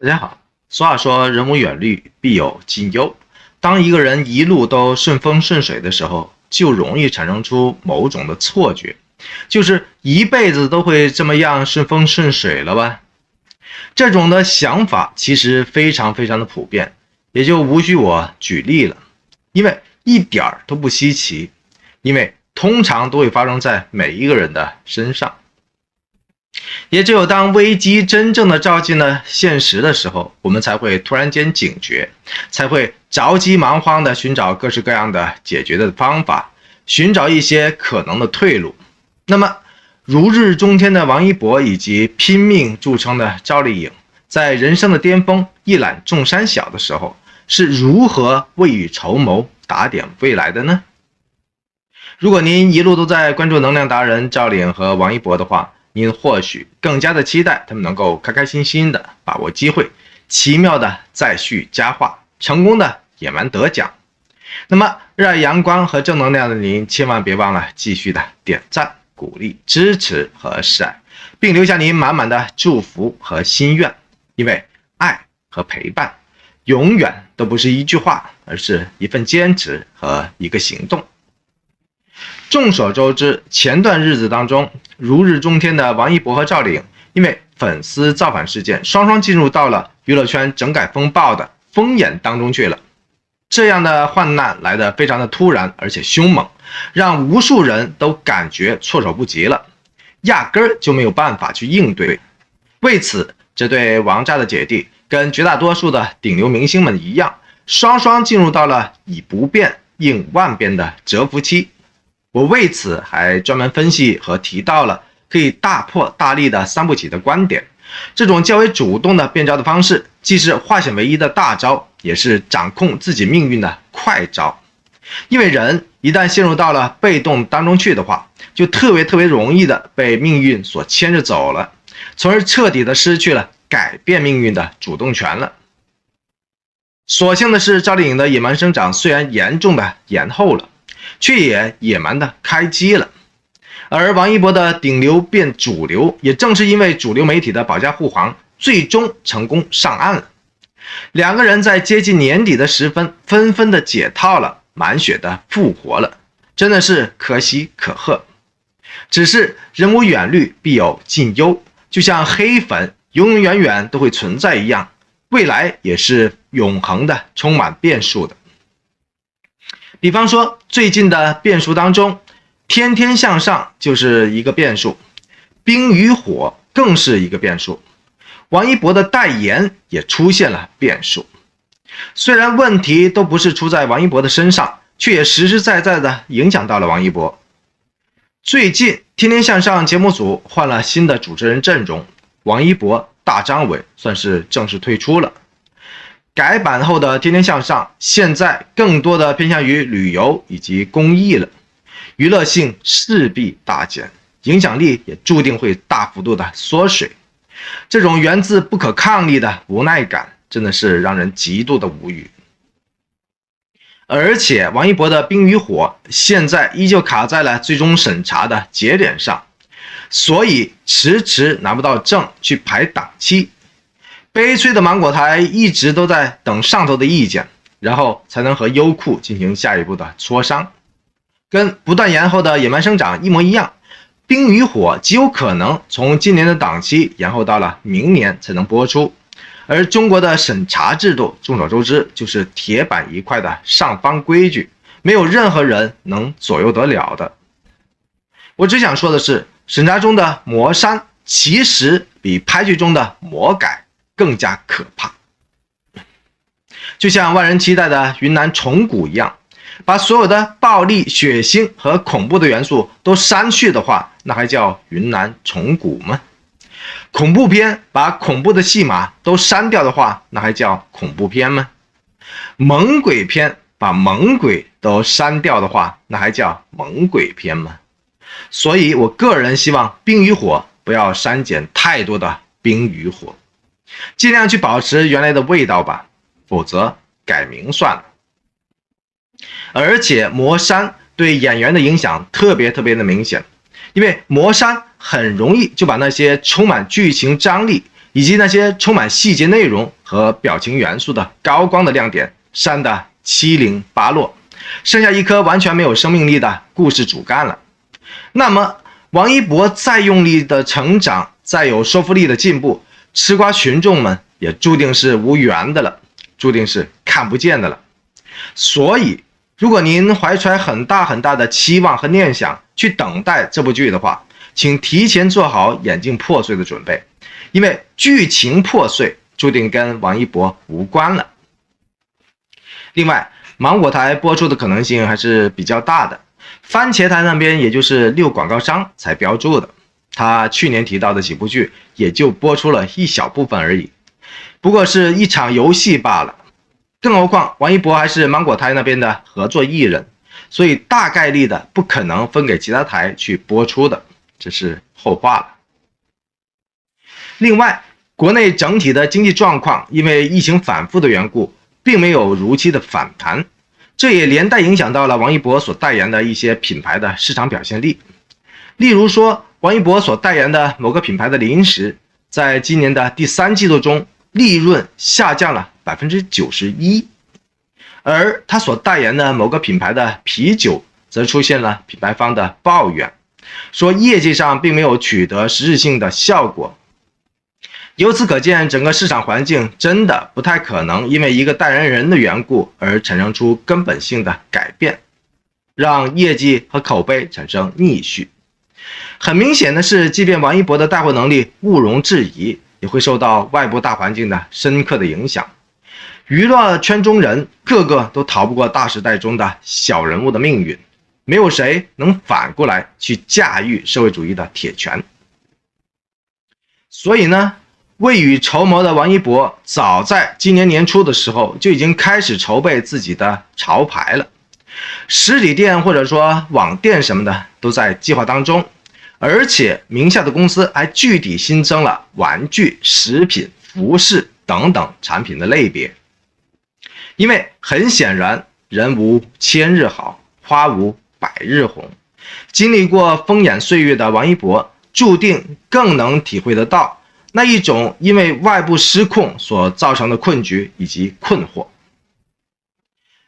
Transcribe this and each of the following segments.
大家好，俗话说人无远虑，必有近忧。当一个人一路都顺风顺水的时候，就容易产生出某种的错觉，就是一辈子都会这么样顺风顺水了吧？这种的想法其实非常的普遍，也就无需我举例了，因为一点儿都不稀奇，因为通常都会发生在每一个人的身上。也只有当危机真正的照进了现实的时候，我们才会突然间警觉，才会着急忙慌地寻找各式各样的解决的方法，寻找一些可能的退路。那么如日中天的王一博以及拼命著称的赵丽颖，在人生的巅峰一览众山小的时候，是如何未雨绸缪打点未来的呢？如果您一路都在关注能量达人赵丽颖和王一博的话，您或许更加的期待他们能够开开心心的把握机会，奇妙的再续佳话，成功的也蛮得奖。那么热爱阳光和正能量的您，千万别忘了继续的点赞、鼓励、支持和示爱，并留下您满满的祝福和心愿。因为爱和陪伴永远都不是一句话，而是一份坚持和一个行动。众所周知，前段日子当中，如日中天的王一博和赵丽颖因为粉丝造反事件，双双进入到了娱乐圈整改风暴的风眼当中去了。这样的患难来得非常的突然，而且凶猛，让无数人都感觉措手不及了，压根儿就没有办法去应对。为此，这对王炸的姐弟跟绝大多数的顶流明星们一样，双双进入到了以不变应万变的蛰伏期。我为此还专门分析和提到了可以大破大立的三步棋的观点。这种较为主动的变招的方式，既是化险为夷的大招，也是掌控自己命运的快招。因为人一旦陷入到了被动当中去的话，就特别容易的被命运所牵着走了，从而彻底的失去了改变命运的主动权了。所幸的是，赵丽颖的野蛮生长虽然严重的延后了，却也野蛮的开机了。而王一博的顶流变主流，也正是因为主流媒体的保驾护航，最终成功上岸了。两个人在接近年底的时分，纷纷的解套了，满血的复活了，真的是可喜可贺。只是人无远虑，必有近忧，就像黑粉永远都会存在一样，未来也是永恒的，充满变数的。比方说最近的变数当中，天天向上就是一个变数，冰与火更是一个变数，王一博的代言也出现了变数。虽然问题都不是出在王一博的身上，却也实实在在的影响到了王一博。最近天天向上节目组换了新的主持人阵容，王一博、大张伟算是正式退出了。改版后的天天向上现在更多的偏向于旅游以及公益了，娱乐性势必大减，影响力也注定会大幅度的缩水。这种源自不可抗力的无奈感，真的是让人极度的无语。而且王一博的冰与火现在依旧卡在了最终审查的节点上，所以迟拿不到证去排档期。悲催的芒果台一直都在等上头的意见，然后才能和优酷进行下一步的磋商。跟不断延后的野蛮生长一模一样，冰与火极有可能从今年的档期延后到了明年才能播出。而中国的审查制度众所周知，就是铁板一块的上方规矩，没有任何人能左右得了的。我只想说的是，审查中的魔删其实比拍剧中的魔改更加可怕。就像万人期待的云南虫谷一样，把所有的暴力、血腥和恐怖的元素都删去的话，那还叫云南虫谷吗？恐怖片把恐怖的戏码都删掉的话，那还叫恐怖片吗？猛鬼片把猛鬼都删掉的话，那还叫猛鬼片吗？所以我个人希望冰与火不要删减太多的冰与火，尽量去保持原来的味道吧，否则改名算了。而且魔删对演员的影响特别的明显，因为魔删很容易就把那些充满剧情张力、以及那些充满细节内容和表情元素的高光的亮点删得七零八落，剩下一颗完全没有生命力的故事主干了。那么王一博再用力的成长，再有说服力的进步，吃瓜群众们也注定是无缘的了，注定是看不见的了。所以如果您怀揣很大很大的期望和念想去等待这部剧的话，请提前做好眼镜破碎的准备，因为剧情破碎注定跟王一博无关了。另外，芒果台播出的可能性还是比较大的，番茄台那边也就是6广告商才标注的，他去年提到的几部剧也就播出了一小部分而已，不过是一场游戏罢了。更何况王一博还是芒果台那边的合作艺人，所以大概率的不可能分给其他台去播出的，这是后话了。另外，国内整体的经济状况因为疫情反复的缘故，并没有如期的反弹，这也连带影响到了王一博所代言的一些品牌的市场表现力。例如说，王一博所代言的某个品牌的零食，在今年的第3季度中利润下降了 91%， 而他所代言的某个品牌的啤酒则出现了品牌方的抱怨，说业绩上并没有取得实质性的效果。由此可见，整个市场环境真的不太可能因为一个代言人的缘故而产生出根本性的改变，让业绩和口碑产生逆序。很明显的是，即便王一博的带货能力毋容置疑，也会受到外部大环境的深刻的影响。娱乐圈中人个个都逃不过大时代中的小人物的命运，没有谁能反过来去驾驭社会主义的铁拳。所以呢，未雨绸缪的王一博早在今年年初的时候就已经开始筹备自己的潮牌了，实体店或者说网店什么的都在计划当中，而且名下的公司还具体新增了玩具、食品、服饰等等产品的类别。因为很显然，人无千日好，花无百日红，经历过风眼岁月的王一博注定更能体会得到那一种因为外部失控所造成的困局以及困惑。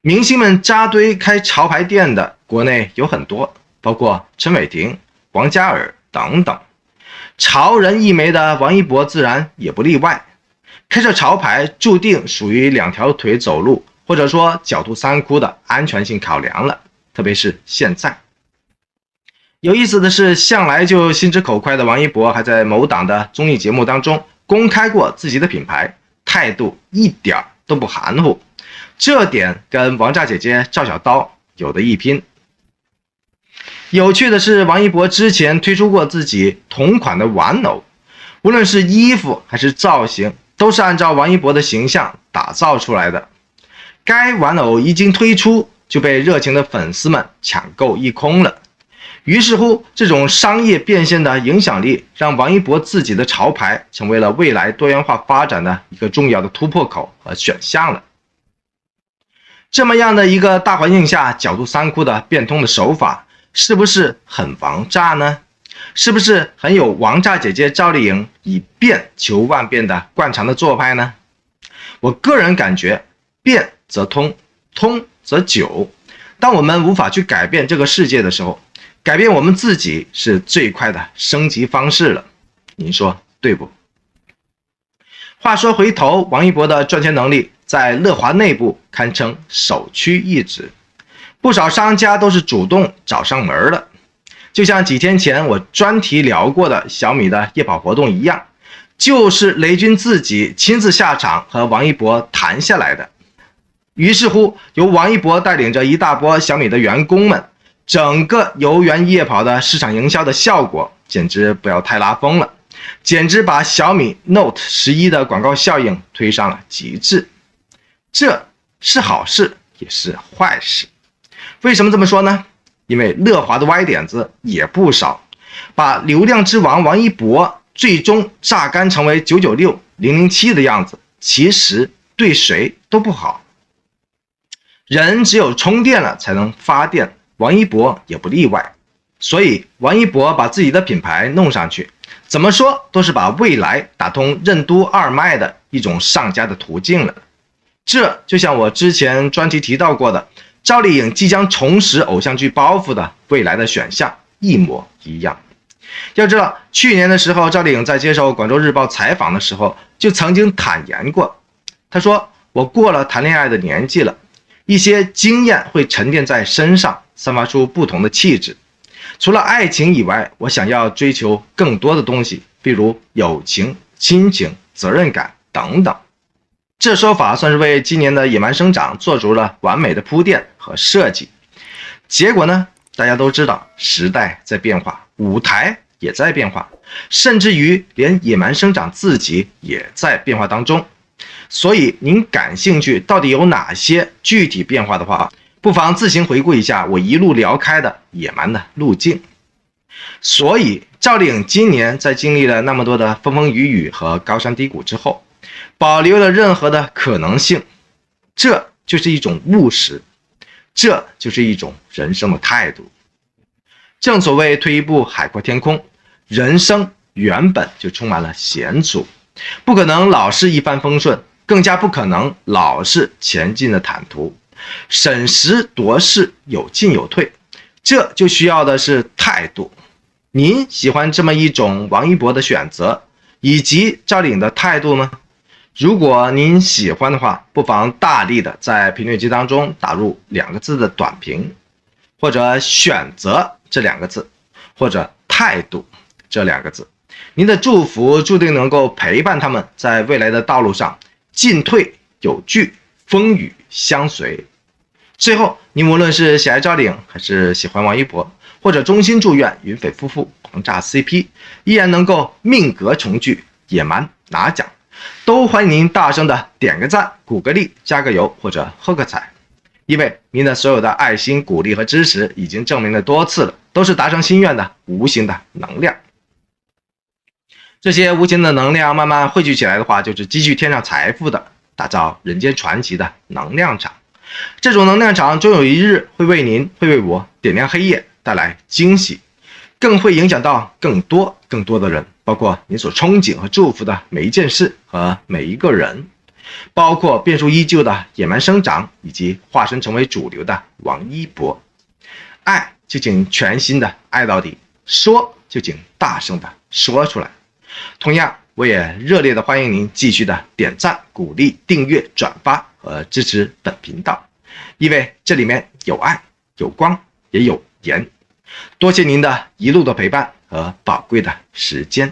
明星们扎堆开潮牌店的国内有很多，包括陈伟霆、王嘉尔等等，潮人一枚的王一博自然也不例外。开着潮牌注定属于2条腿走路，或者说狡兔3窟的安全性考量了，特别是现在。有意思的是，向来就心直口快的王一博还在某档的综艺节目当中公开过自己的品牌，态度一点都不含糊，这点跟王炸姐姐赵小刀有的一拼。有趣的是，王一博之前推出过自己同款的玩偶，无论是衣服还是造型，都是按照王一博的形象打造出来的。该玩偶一经推出，就被热情的粉丝们抢购一空了。于是乎，这种商业变现的影响力，让王一博自己的潮牌成为了未来多元化发展的一个重要的突破口和选项了。这么样的一个大环境下，狡兔3窟的变通的手法，是不是很王炸呢？是不是很有王炸姐姐赵丽颖以变求万变的惯常的做派呢？我个人感觉，变则通，通则久。当我们无法去改变这个世界的时候，改变我们自己是最快的升级方式了，您说对不？话说回头，王一博的赚钱能力在乐华内部堪称首屈一指，不少商家都是主动找上门了。就像几天前我专题聊过的小米的夜跑活动一样，就是雷军自己亲自下场和王一博谈下来的。于是乎，由王一博带领着一大波小米的员工们，整个游园夜跑的市场营销的效果简直不要太拉风了，简直把小米 Note 11的广告效应推上了极致。这是好事也是坏事。为什么这么说呢？因为乐华的歪点子也不少，把流量之王王一博最终榨干成为996、007的样子，其实对谁都不好。人只有充电了才能发电，王一博也不例外。所以王一博把自己的品牌弄上去，怎么说都是把未来打通任督二脉的一种上佳的途径了。这就像我之前专题提到过的，赵丽颖即将重拾偶像剧包袱的未来的选项一模一样。要知道，去年的时候，赵丽颖在接受广州日报采访的时候，就曾经坦言过，她说：“我过了谈恋爱的年纪了，一些经验会沉淀在身上，散发出不同的气质。除了爱情以外，我想要追求更多的东西，比如友情、亲情、责任感等等。”这说法算是为今年的野蛮生长做出了完美的铺垫和设计。结果呢，大家都知道，时代在变化，舞台也在变化，甚至于连野蛮生长自己也在变化当中。所以您感兴趣到底有哪些具体变化的话，不妨自行回顾一下我一路聊开的野蛮的路径。所以赵丽颖今年在经历了那么多的风风雨雨和高山低谷之后，保留了任何的可能性，这就是一种务实，这就是一种人生的态度。正所谓退一步海阔天空，人生原本就充满了险阻，不可能老是一帆风顺，更加不可能老是前进的坦途。审时度势，有进有退，这就需要的是态度。您喜欢这么一种王一博的选择以及赵丽颖的态度吗？如果您喜欢的话，不妨大力的在评论区当中打入2个字的短评，或者选择这2个字，或者态度这2个字。您的祝福注定能够陪伴他们在未来的道路上进退有据，风雨相随。最后，您无论是喜爱赵丽颖，还是喜欢王一博，或者衷心祝愿云匪夫妇狂炸 CP 依然能够命格重聚，野蛮拿奖，都欢迎您大声的点个赞、鼓个励、加个油或者喝个彩，因为您的所有的爱心、鼓励和支持已经证明了多次了，都是达成心愿的无形的能量。这些无形的能量慢慢汇聚起来的话，就是积蓄天上财富的，打造人间传奇的能量场。这种能量场终有一日会为您，会为我点亮黑夜，带来惊喜，更会影响到更多的人，包括您所憧憬和祝福的每一件事和每一个人，包括变数依旧的野蛮生长，以及化身成为主流的王一博。爱就请全心的爱到底，说就请大声的说出来。同样，我也热烈的欢迎您继续的点赞、鼓励、订阅、转发和支持本频道，因为这里面有爱、有光，也有盐。多谢您的一路的陪伴和宝贵的时间。